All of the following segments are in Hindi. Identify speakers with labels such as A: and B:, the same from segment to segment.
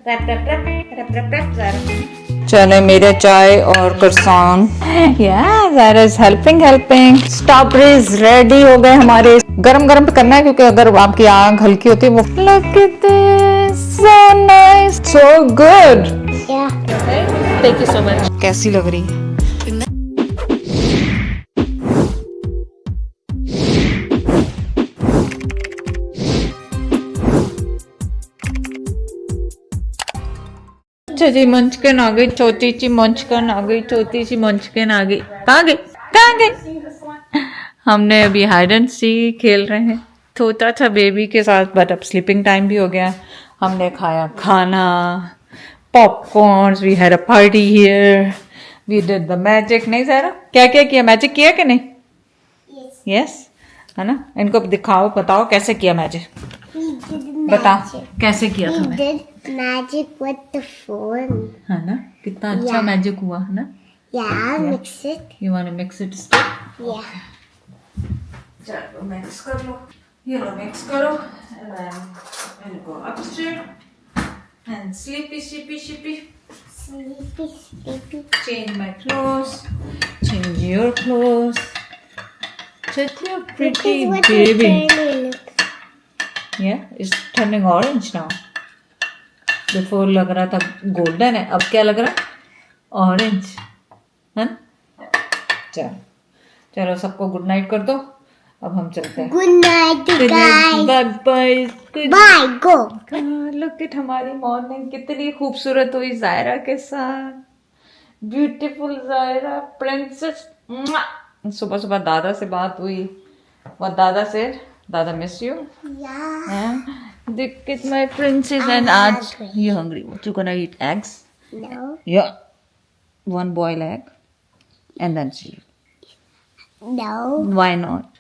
A: Rap wrap wrap wrap wrap wrap Zaira.
B: चले मेरे चाय और करसान। Zaira is helping. Strawberries ready हो गए हमारे। गरम गरम पे करना है क्योंकि अगर आपकी आग हल्की होती है वो। Look at this, so nice, so good.
A: Thank you so much.
B: कैसी लग रही है? अच्छा जी, मंचकन आ गई, छोटी सी मंचकन आ गई, छोटी सी मंचकन आ गई। कहाँ गई? हमने अभी हाइड एंड सी खेल रहे हैं छोटा सा बेबी के साथ, बट अब स्लीपिंग टाइम भी हो गया। हमने खाया खाना, popcorns, we had a party here, we did the magic. नहीं ज़ायरा, क्या क्या किया? मैजिक किया कि नहीं? यस है ना। इनको दिखाओ, बताओ कैसे किया मैजिक। बता कैसे किया था?
C: Magic with the phone.
B: है ना, कितना अच्छा मैजिक हुआ है ना।
C: Yeah, mix it.
B: You want to mix it still?
C: Yeah.
B: चलो मिक्स कर लो, ये लो मिक्स करो, and then we'll go upstairs and sleepy.
C: Sleepy.
B: Change my clothes, change your clothes. Such a pretty baby. Yeah, it's turning orange now. Before लग रहा था गोल्डन है, अब क्या लग रहा है? ऑरेंज है ना। चलो सबको गुड नाइट कर दो, अब हम चलते हैं।
C: Good night, guys.
B: Bye.
C: Bye. Go.
B: Look at हमारी मॉर्निंग कितनी खूबसूरत हुई ज़ायरा के साथ। Beautiful Zaira princess. सुबह सुबह दादा से बात हुई, और दादा से दादा miss you.
C: Yeah.
B: Look at my princess. And आज you hungry? What you gonna eat? Eggs?
C: No.
B: Yeah, one boiled egg, and then see.
C: No.
B: Why not?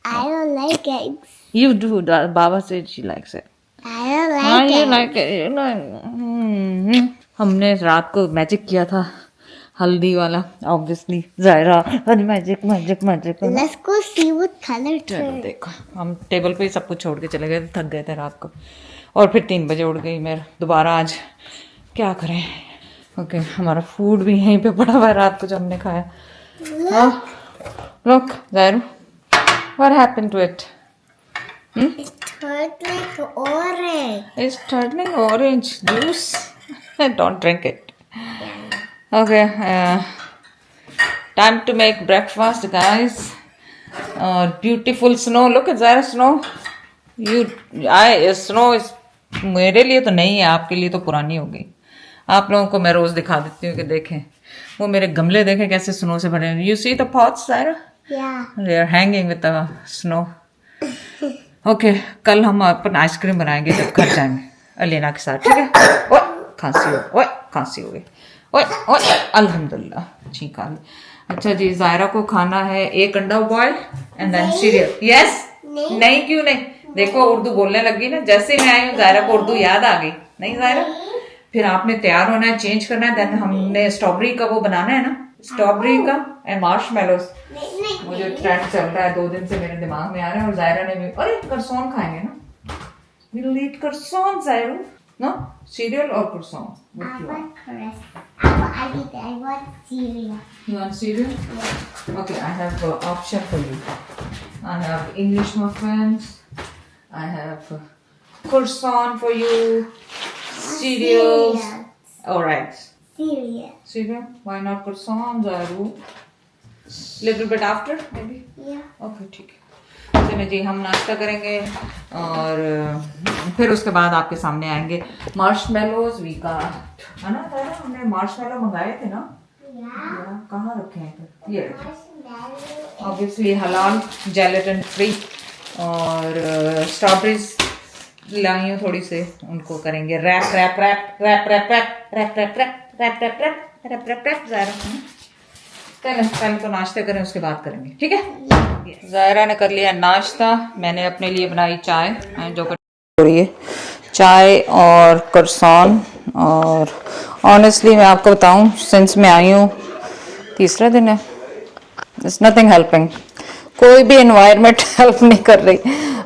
C: I don't like eggs.
B: You do. Baba said she likes it.
C: I don't like
B: हाँ, you
C: eggs.
B: like it. You like. हमने रात को मैजिक किया था, हल्दी वाला। Obviously Zaira magic.
C: Let's go see what color
B: चलो
C: turn.
B: देखो, हम टेबल पे ही सब कुछ छोड़ के चले गए, थक गए थे रात को, और फिर 3 बजे उठ गई मैं दोबारा। आज क्या करें? ओके, हमारा फूड भी यहीं पे पड़ा हुआ है रात को जो हमने खाया। हाँ, look, Zairu, what happened to it?
C: It turned like orange.
B: It's turning orange juice. Don't drink it. Okay, time to make breakfast, guys. Beautiful snow. Look at Zaira, snow. Snow is मेरे लिए तो नहीं है, आपके लिए तो पुरानी हो गई। आप लोगों को मैं रोज दिखा देती हूँ कि देखें वो मेरे गमले, देखें कैसे स्नो से भरे हैं। You see the pots, Zaira?
C: Yeah.
B: They are hanging with the snow. Okay, कल हम अपन आइसक्रीम बनाएंगे जब घर जाएंगे अलीना के साथ, ठीक है? ओए खांसी हो गई। ओए अल्हम्दुलिल्लाह, ठीक है। अच्छा जी, ज़ायरा को खाना है 1 अंडा boil and then cereal. Yes? नहीं क्यों नहीं? देखो उर्दू बोलने लगी ना, जैसे मैं आई हूँ ज़ायरा को उर्दू याद आ गई। नहीं ज़ायरा, फिर आपने तैयार होना है, चेंज करना है, देन हमने स्ट्रॉबेरी का वो बनाना है ना, स्ट्रॉबेरी का एंड मार्शमेलोस। मुझे ट्रेंड चल रहा है 2 दिन से, मेरे दिमाग में आ रहा है। और ज़ायरा ने भी, अरे करसौन खाएंगे ना, we'll eat करसौन Zaira. No? Cereal or croissant?
C: I
B: What you want?
C: want croissant. I want cereal.
B: You want cereal?
C: Yeah.
B: Okay, I have an option for you. I have English muffins. I have croissant for you. Cereals. All right.
C: Cereal.
B: Cereal? Why not croissant, Zaru? Little bit after, maybe?
C: Yeah.
B: Okay, ठीक है। चलिए जी, हम नाश्ता करेंगे और फिर उसके बाद आपके सामने आएंगे मार्शमेलोज वी का, है ना ज़ायरा? हमने मार्शमेलो मंगाए थे ना। कहाँ रखे हैं फिर? ये ऑब्वियसली हलाल, जेलेटिन फ्री, और स्ट्रॉबेरीज लाई हूँ थोड़ी से, उनको करेंगे wrap wrap wrap wrap wrap wrap wrap wrap wrap wrap wrap wrap wrap wrap wrap Zaira. पहले तो नाश्ते करें, उसके बाद करेंगे, ठीक है? ज़ायरा ने कर लिया नाश्ता, मैंने अपने लिए बनाई चाय, जो हो रही है चाय और करसान। और ऑनेस्टली मैं आपको बताऊं, सिंस मैं आई हूँ 3रा दिन है, इट्स नथिंग हेल्पिंग। कोई भी एनवायरनमेंट हेल्प नहीं कर रही।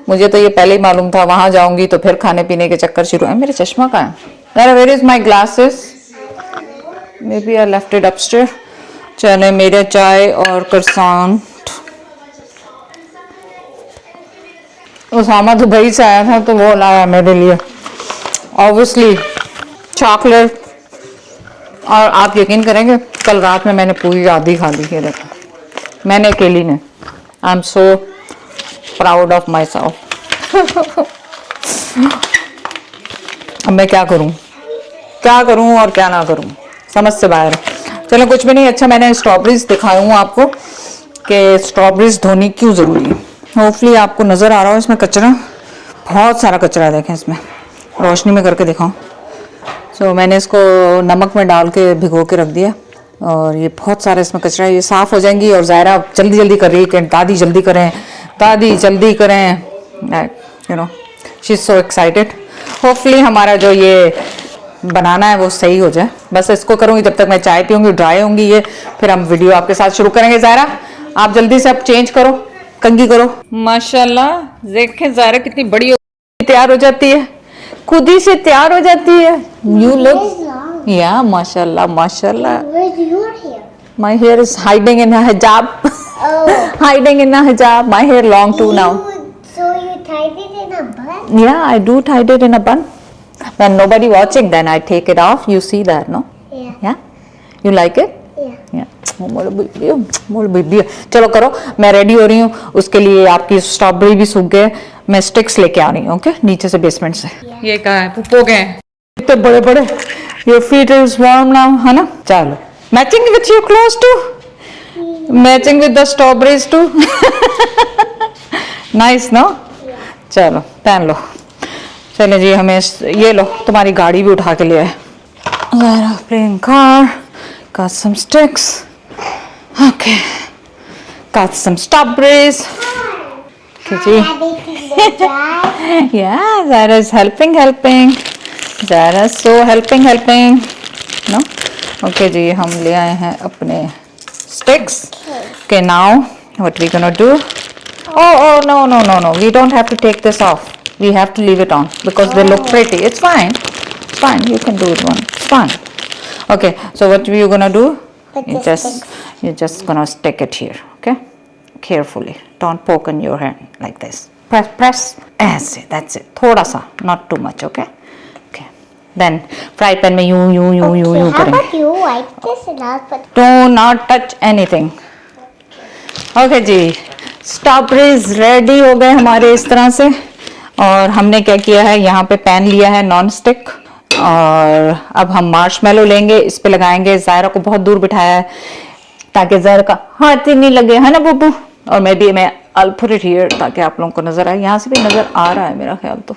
B: मुझे तो ये पहले ही मालूम था, वहाँ जाऊंगी तो फिर खाने पीने के चक्कर शुरू है। मेरे चश्मा कहाँ है? Zara, where is my glasses? Maybe I left it upstairs. चले मेरे चाय और croissant. उसामा दुबई से आया था तो वो लाया मेरे लिए. Obviously, chocolate. और आप यकीन करेंगे कल रात में मैंने पूरी आधी खा ली है. देखो मैंने अकेली ने. I am so proud of my self. अब मैं क्या करूं और क्या ना करूं, समझ से बाहर. चलो कुछ भी नहीं. अच्छा मैंने स्ट्रॉबेरीज दिखाई हूँ आपको कि स्ट्रॉबेरीज धोनी क्यों ज़रूरी है. होपफुली आपको नज़र आ रहा हो. इसमें कचरा, बहुत सारा कचरा है. देखें इसमें रोशनी में करके दिखाऊं. सो मैंने इसको नमक में डाल के भिगो के रख दिया और ये बहुत सारा इसमें कचरा है. ये साफ़ हो जाएंगी. और ज़ायरा जल्दी जल्दी कर रही है कि दादी जल्दी करें, दादी जल्दी करें. You know she is so excited. Hopefully हमारा जो ये बनाना है वो सही हो जाए. बस इसको करूँगी जब तक मैं चाय पीऊँगी, ड्राई होंगी ये. फिर हम वीडियो आपके साथ शुरू करेंगे. ज़ायरा आप जल्दी से अब चेंज करो, कंघी करो. माशाल्लाह देखें ज़ायरा कितनी बड़ी तैयार हो जाती है, खुद ही से तैयार हो जाती है. यू लुक या माशाल्लाह माशाल्लाह.
C: Where's your hair?
B: My hair is hiding in a hijab.
C: Oh.
B: Hiding in a hijab. My hair long too now.
C: So you tied it in a bun?
B: Yeah, I do tied it in a bun. When nobody watching, then I take it off. You see that, no?
C: Yeah.
B: Yeah. You like it?
C: Yeah.
B: Yeah. मोड़ बेबी. चलो करो, मैं रेडी हो रही हूँ. उसके लिए आपकी स्ट्रॉबेरी भी सूख गए. मैं स्टिक्स लेके आ रही हूँ. ओके नीचे से बेसमेंट से. ये कहाँ है? पुप्पो के हैं इतने बड़े बड़े. Your feet is warm now, है ना? चलो. Matching with your clothes too. Matching with the strawberries too. Nice, no? चलो पहन लो. चले जी हमें ये लो, तुम्हारी गाड़ी भी उठा के ले आए. Playing car. Got some sticks. Okay. Got some strawberries. Okay, ji. Yeah, Zara is helping. Zara is so helping. No? Okay जी हम ले आए हैं अपने sticks. Okay now what we gonna do? Oh no. We don't have to take this off. We have to leave it on because they look pretty. It's fine. You can do it one. It's fine. Okay. So what you gonna do? You're just gonna stick it here. Okay. Carefully. Don't poke in your hand like this. Press. That's it. थोड़ा सा. Not too much. Okay. Then fry pan में यूं
C: How
B: करेंगे.
C: about you wipe this and I'll put...
B: Do not touch anything. Okay ji, strawberries ready हो गए हमारे इस तरह से. और हमने क्या किया है, यहाँ पे पैन लिया है नॉन स्टिक. और अब हम मार्शमेलो लेंगे, इस पे लगाएंगे. ज़ायरा को बहुत दूर बिठाया है ताकि ज़ायरा का हाथ ही नहीं लगे, है ना बुब्बू. और मैं I'll put it here ताकि आप लोगों को नजर आए. यहाँ से भी नजर आ रहा है मेरा ख्याल तो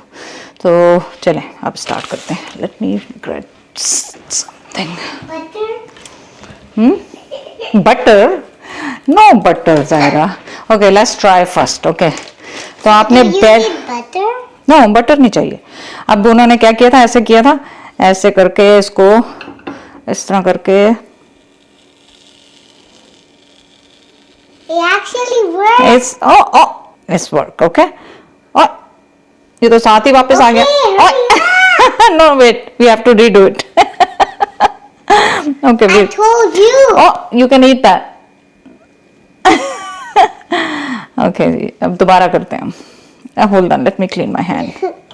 B: चलें अब स्टार्ट करते हैं. Let me grate something. Butter? No butter Zaira. Okay let's try first. Okay तो आपने
C: butter?
B: नो बटर नहीं चाहिए. अब उन्होंने क्या किया था, ऐसे किया था, ऐसे करके इसको इस तरह करके.
C: It actually works.
B: It's work. Okay. Oh, ये तो साथ ही वापस आ गया. No wait, we have to redo it. Okay,
C: I
B: wait.
C: told you.
B: Oh, you can eat that. Okay, अब दोबारा करते हैं हम. Hold on, let me clean my hand.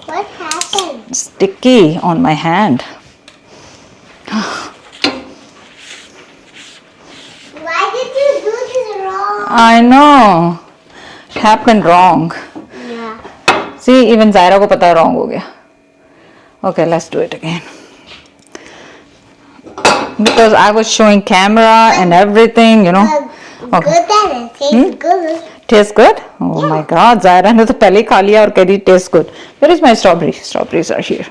C: What happened?
B: Sticky on my hand.
C: Why did you do this wrong?
B: I know. It happened wrong.
C: Yeah.
B: See, even Zaira को पता है wrong हो गया. Okay, let's do it again. Because I was showing camera and everything, you know.
C: Good then. It tastes good.
B: Tastes good? Oh my God, Zaira ने तो पहले ही खा लिया और कह रही tastes good. Where is my strawberry? Strawberries are here.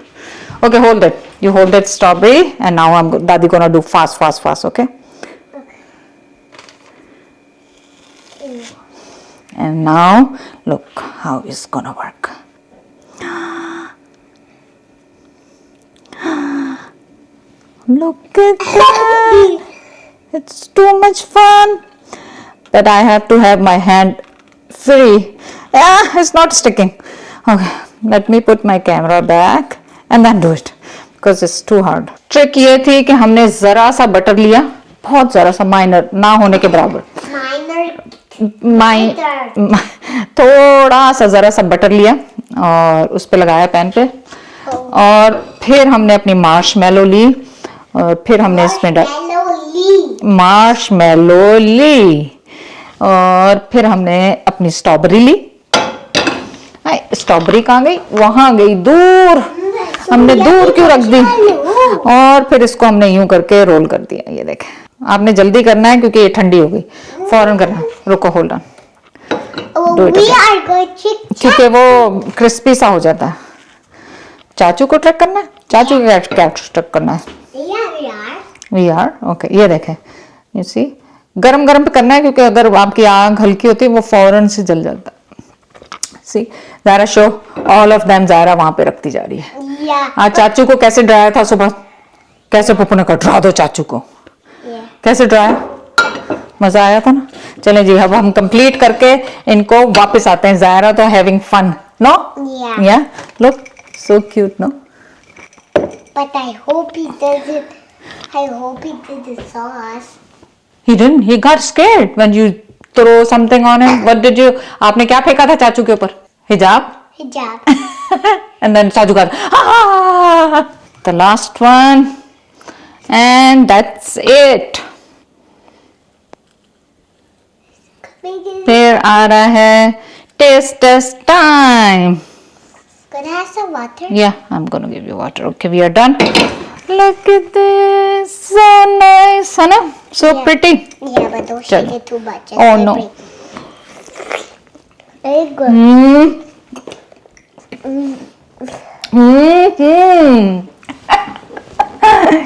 B: Okay, hold it. You hold that strawberry, and now Dadi gonna do fast. Okay. And now look how it's gonna work. Look at that. It's too much fun. But I have to have my hand free. Yeah, it's not sticking. Okay, let me put my camera back and then do it. Because it's too hard. Trick ये थी कि हमने जरा सा बटर लिया, बहुत जरा सा, माइनर ना होने के बराबर, थोड़ा सा जरा सा बटर लिया और उस पे लगाया पैन पे, और फिर हमने अपनी मार्शमैलो ली और फिर हमने इसमें मार्शमैलो ली और फिर हमने अपनी स्ट्रॉबेरी ली। स्ट्रॉबेरी कहाँ गई? वहां गई दूर, हमने दूर क्यों रख दी? और फिर इसको हमने यूं करके रोल कर दिया। ये देखें, आपने जल्दी करना है क्योंकि ये ठंडी हो गई, फौरन करना। रुको, होल्ड ऑन, क्योंकि वो क्रिस्पी सा हो जाता है। चाचू को ट्रैक करना है, चाचू को क्या ट्रैक करना है? We are okay. ये देखें, यू सी, गरम गरम पे करना है क्योंकि अगर आपकी आग हल्की होती है वो फौरन से जल जाता है। See, Zara show all of them. Zara वहां पे रखती जा रही है। आज चाचू को कैसे डराया था सुबह? कैसे पप्पू ने कहा डरा दो चाचू को? कैसे डराया? मजा आया था ना? चलें जी, अब हम कंप्लीट करके इनको वापस आते हैं। ज़ारा तो having fun, no? Yeah, look so cute, no?
C: But I hope he doesn't. I hope he did the sauce.
B: He didn't. He got scared when you throw something on him. What did you? आपने क्या फेंका था चाचू के ऊपर? Hijab.
C: Hijab.
B: And then चाचू का ah! The last one, and that's it. फिर आ रहा है test time.
C: Gonna have some water.
B: Yeah, I'm gonna give you water. Okay, we are done. Look at this, so nice, है ना? So
C: Yeah.
B: pretty.
C: Yeah, but don't shake
B: चलो.
C: it too much.
B: Oh,
C: It's
B: no.
C: Very good.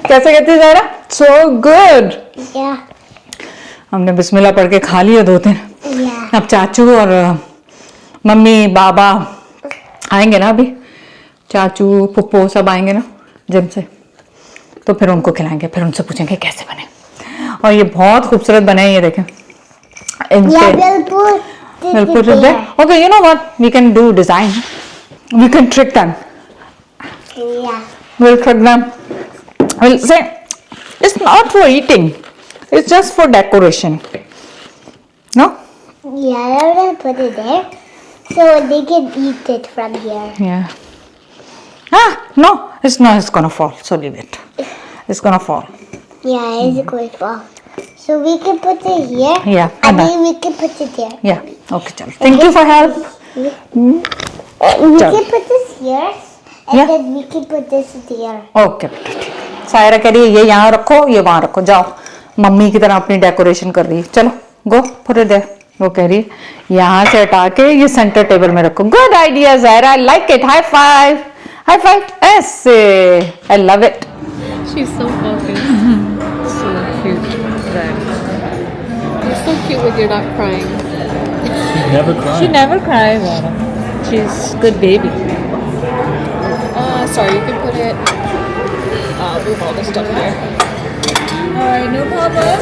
B: कैसे कहती ज़ारा? So good.
C: Yeah.
B: हमने बिस्मिल्लाह पढ़ के खा लिए 2-3।
C: Yeah.
B: अब चाचू और मम्मी बाबा आएंगे ना, अभी चाचू पुप्पो सब आएंगे ना जिम से, तो फिर उनको खिलाएंगे, फिर उनसे पूछेंगे कैसे बने। और ये बहुत खूबसूरत बने हैं, ये देखें।
C: Yeah, we'll put it there.
B: Okay, you know what? We can do design. We can trick them.
C: Yeah.
B: We'll trick them. We'll say it's not for eating. It's just for decoration. No?
C: Yeah, I'm gonna put it there so they can eat it from here.
B: Yeah. No, it's not. It's gonna fall. So leave it. It's gonna fall.
C: Yeah, it's going to fall. So we can put it here.
B: Yeah,
C: And
B: and
C: then we can put it there.
B: Yeah. Okay, chalo. Thank you for help.
C: We
B: Chalo.
C: can put this here. And
B: Yeah.
C: then we can put this there.
B: Okay बेटा, ठीक है। सायरा कह रही है ये यहाँ रखो, ये वहाँ रखो, जाओ। मम्मी की तरह अपनी डेकोरेशन कर रही है। चलो, गो पुट इट देयर। वो कह रही है यहाँ से हटा के ये सेंटर टेबल में रखो। Good idea Zaira, I like it. High five, high five. ऐसे, I love it.
A: She's so focused. So cute. You're so cute when you're not crying.
D: Never cry.
A: She never cries, Zara. She's good baby. Sorry, you can put it. Move all the stuff here. Alright, no problem.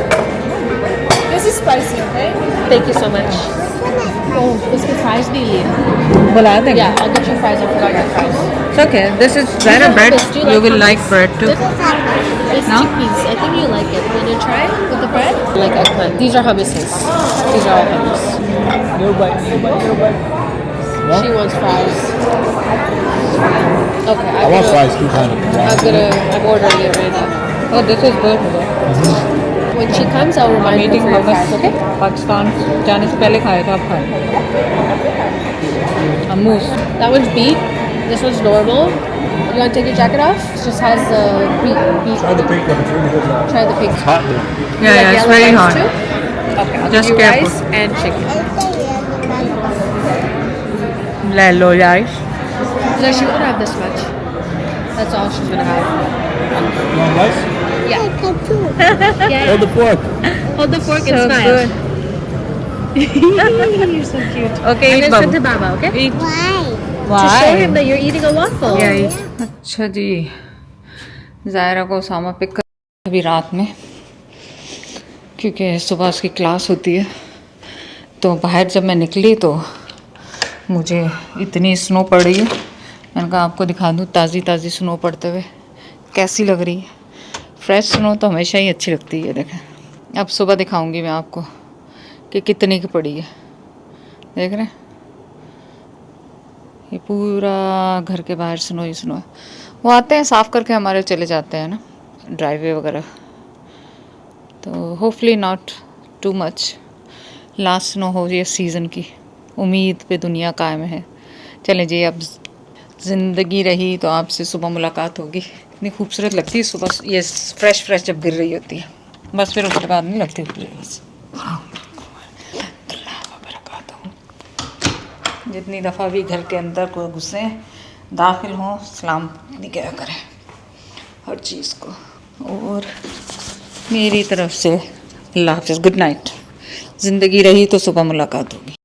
A: This is spicy, okay? Thank you so much. Oh, इसके fries नहीं लिए.
B: बुला देंगे।
A: Yeah, I'll get you fries. I forgot your fries.
B: It's okay. This is
A: These
B: Zyra
A: are
B: bread.
A: hummus. Do
B: You will
A: hummus?
B: like bread too.
A: It's
B: No?
A: chickpeas. I think you like it. Want to try it with the bread? I like eggplant. These are hummuses. These are all hummus.
D: Little bite, little bite, little bite.
A: She wants fries. Okay,
D: I want fries too, kind of.
A: I'm ordering it right now.
B: Oh, this is good.
A: When she comes, I'll remind her
B: Eating
A: for your
B: hummus.
A: fries, okay?
B: Pakistan जाने से पहले खाया था, अब खाया। Hummus.
A: That one's beet. This one's normal. You want to take your jacket off? It just has the beet.
D: Try the pink one, it's really good.
A: Try the pink.
D: It's hot though.
A: You
B: Yeah,
A: like
B: yeah, it's
A: yellow
B: very
A: rice
B: hot.
A: too? Okay, I'll
B: Just
A: give you
B: careful.
A: rice and chicken.
B: ले लो guys.
A: No, she won't have this much. That's all she's gonna have.
D: You want rice?
A: Yeah. Yeah.
D: Hold the fork.
A: Hold the fork
B: So
A: and smile.
B: good.
A: You're so cute.
B: Okay,
A: I'm
B: eat,
A: gonna send
B: Babu.
A: to Baba, okay?
B: Eat.
C: Why?
A: To show him that you're eating a waffle.
B: Yeah. अच्छा जी, ज़ायरा को सामा पिक कर अभी रात में, क्योंकि सुबह उसकी क्लास होती है। तो बाहर जब मैं निकली तो मुझे इतनी स्नो पड़ रही है, मैंने कहा आपको दिखा दूँ ताज़ी ताज़ी स्नो पड़ते हुए। कैसी लग रही है। फ्रेश स्नो तो हमेशा ही अच्छी लगती है। देखें, अब सुबह दिखाऊंगी मैं आपको कि कितनी की पड़ी है। देख रहे हैं, ये पूरा घर के बाहर स्नो ही स्नो है। वो आते हैं साफ़ करके हमारे चले जाते हैं ना, ड्राइवे वगैरह। तो hopefully not too much, last snow हो ये सीज़न की। उम्मीद पे दुनिया कायम है। चलें जी, अब ज़िंदगी रही तो आपसे सुबह मुलाकात होगी। इतनी खूबसूरत लगती है सुबह ये फ्रेश जब गिर रही होती है। बस फिर उसके बाद नहीं लगती बस। जितनी दफ़ा भी घर के अंदर को घुसें, दाखिल हों, सलाम दिया करें हर चीज़ को। और मेरी तरफ से अल्लाह हाफ़िज़, गुड नाइट। ज़िंदगी रही तो सुबह मुलाकात होगी।